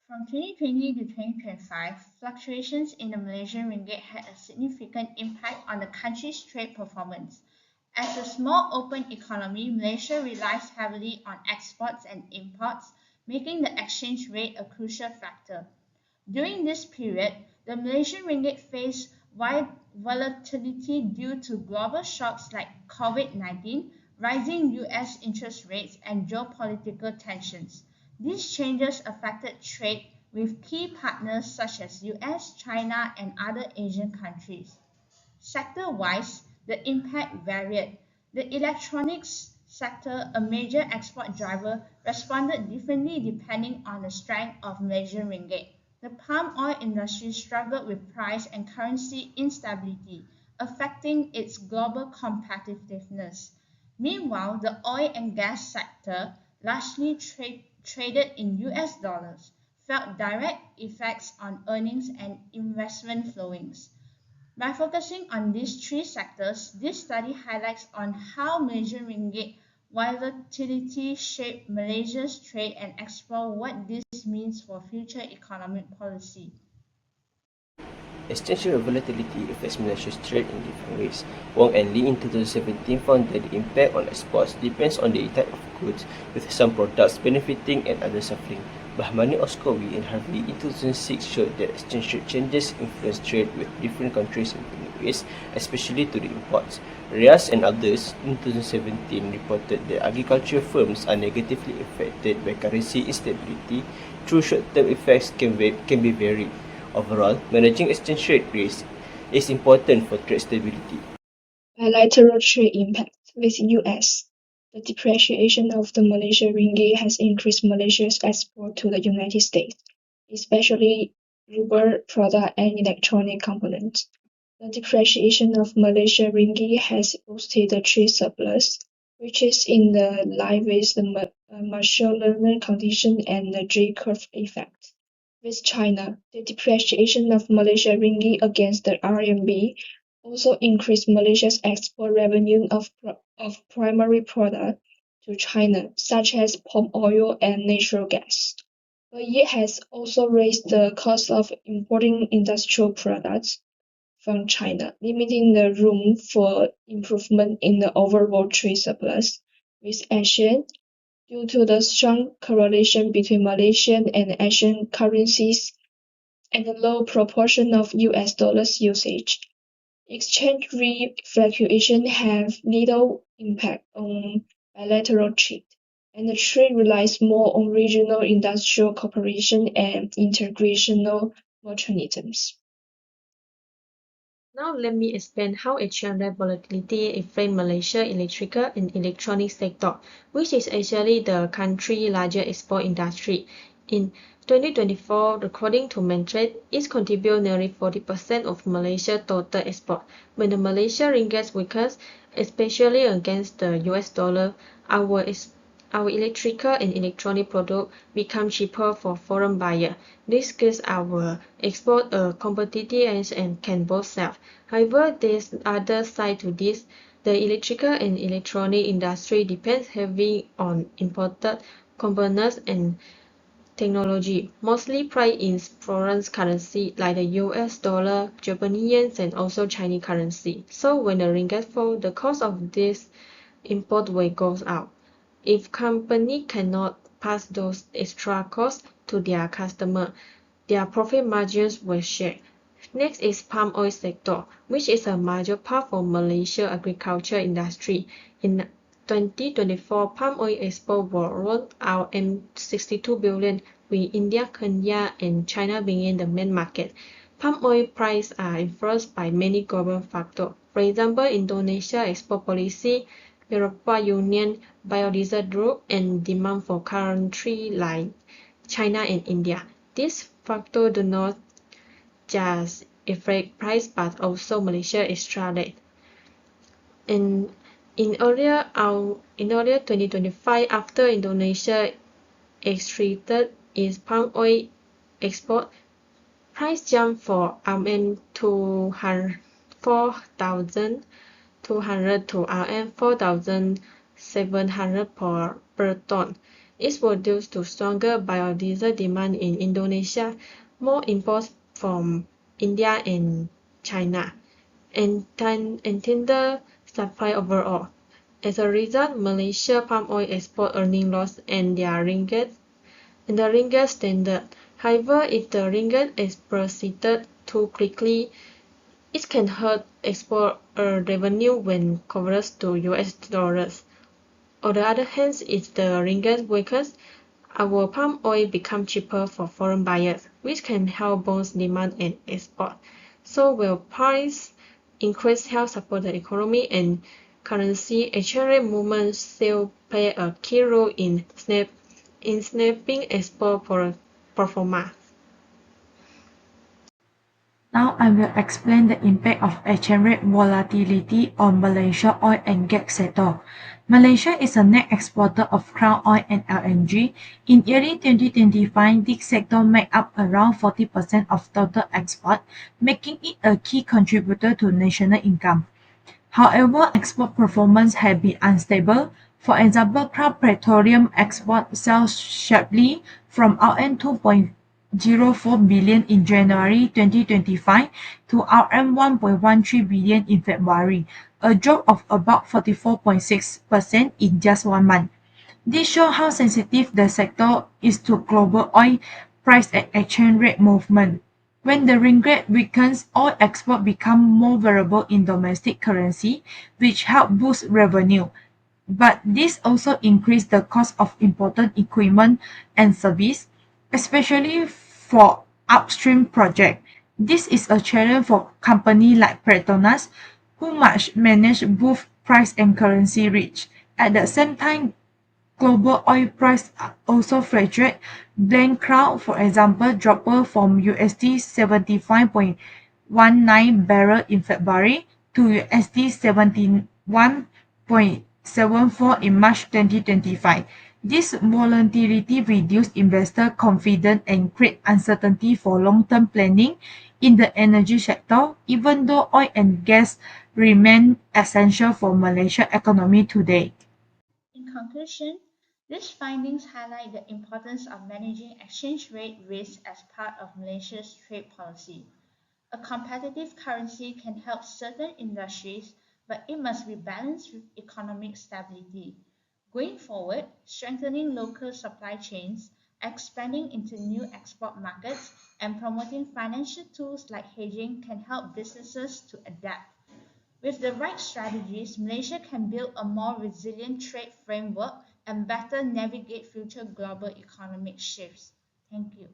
From 2020 to 2025, fluctuations in the Malaysian ringgit had a significant impact on the country's trade performance. As a small open economy, Malaysia relies heavily on exports and imports, making the exchange rate a crucial factor. During this period, the Malaysian ringgit faced wide volatility due to global shocks like COVID-19, rising US interest rates, and geopolitical tensions. These changes affected trade with key partners such as US, China, and other Asian countries. Sector-wise, the impact varied. The electronics sector, a major export driver, responded differently depending on the strength of Malaysian ringgit. The palm oil industry struggled with price and currency instability, affecting its global competitiveness. Meanwhile, the oil and gas sector, largely traded in US dollars, felt direct effects on earnings and investment flowings. By focusing on these three sectors, this study highlights on how Malaysian ringgit volatility shaped Malaysia's trade and explore what this means for future economic policy. Exchange rate volatility affects Malaysia's trade in different ways. Wong and Lee in 2017 found that the impact on exports depends on the type of goods, with some products benefiting and others suffering. Bahmani, Oskowi, and Harvey in 2006 showed that exchange rate changes influence trade with different countries in many ways, especially to the imports. Rias and others in 2017 reported that agricultural firms are negatively affected by currency instability, though short-term effects can be varied. Overall, managing exchange rate risk is important for trade stability. Bilateral trade impact with US. The depreciation of the Malaysian ringgit has increased Malaysia's export to the United States, especially rubber product and electronic components. The depreciation of Malaysian ringgit has boosted the trade surplus, which is in the line with the Marshall-Lerner condition and the J-curve effect. With China, the depreciation of Malaysian ringgit against the RMB also increased Malaysia's export revenue of primary products to China, such as palm oil and natural gas. But it has also raised the cost of importing industrial products from China, limiting the room for improvement in the overall trade surplus with Asia due to the strong correlation between Malaysian and Asian currencies and the low proportion of US dollars usage. Exchange rate fluctuations have little impact on bilateral trade, and the trade relies more on regional industrial cooperation and integrational mechanisms. Now let me explain how exchange rate volatility affects Malaysia's electrical and electronic sector, which is actually the country's largest export industry. In 2024, according to Mantrade, it contributes nearly 40% of Malaysia's total export. When the Malaysian ringgit weakens, especially against the US dollar, our electrical and electronic products become cheaper for foreign buyers. This gives our export a competitive edge and can both sell. However, there's other side to this. The electrical and electronic industry depends heavily on imported components and technology, mostly priced in foreign currency like the US dollar, Japanese yen, and also Chinese currency. So when the ringgit falls, the cost of this import will go up. If companies cannot pass those extra costs to their customers, their profit margins will shrink. Next is palm oil sector, which is a major part for Malaysia agriculture industry. In 2024, palm oil export were around 62 billion, with India, Kenya, and China being the main market. Palm oil prices are influenced by many global factors. For example, Indonesia export policy, European Union biodiesel rule, and demand for countries like China and India. These factors do not just affect price but also Malaysia extra rate. And in earlier 2025, after Indonesia restricted its palm oil export, price jumped for 4,200 to 4,700 per ton. is due to stronger biodiesel demand in Indonesia, more imports from India and China, and tender supply overall. As a result, Malaysia palm oil export earning loss and the ringgit standard. However, if the ringgit is proceeded too quickly, it can hurt export revenue when converted to US dollars. On the other hand, if the ringgit weakens, our palm oil becomes cheaper for foreign buyers, which can help boost demand and export. So will price increase help support the economy, and currency exchange rate movements still play a key role in snapping export performance. Now I will explain the impact of exchange rate volatility on Malaysia oil and gas sector. Malaysia is a net exporter of crude oil and LNG. In early 2025, this sector made up around 40% of total export, making it a key contributor to national income. However, export performance has been unstable. For example, crude petroleum export fell sharply from RM 2.04 billion in January 2025 to RM 1.13 billion in February, a drop of about 44.6% in just 1 month. This shows how sensitive the sector is to global oil price and exchange rate movement. When the ringgit weakens, oil exports become more valuable in domestic currency, which help boost revenue. But this also increased the cost of imported equipment and service, especially for upstream projects. This is a challenge for companies like Petronas, who must manage both price and currency risk. At the same time, global oil prices also fluctuate. Brent crude, for example, dropped from USD 75.19 barrel in February to USD 71.74 in March 2025. This volatility reduced investor confidence and create uncertainty for long-term planning in the energy sector, even though oil and gas remain essential for Malaysia's economy today. In conclusion, these findings highlight the importance of managing exchange rate risk as part of Malaysia's trade policy. A competitive currency can help certain industries, but it must be balanced with economic stability. Going forward, strengthening local supply chains, expanding into new export markets, and promoting financial tools like hedging can help businesses to adapt. With the right strategies, Malaysia can build a more resilient trade framework and better navigate future global economic shifts. Thank you.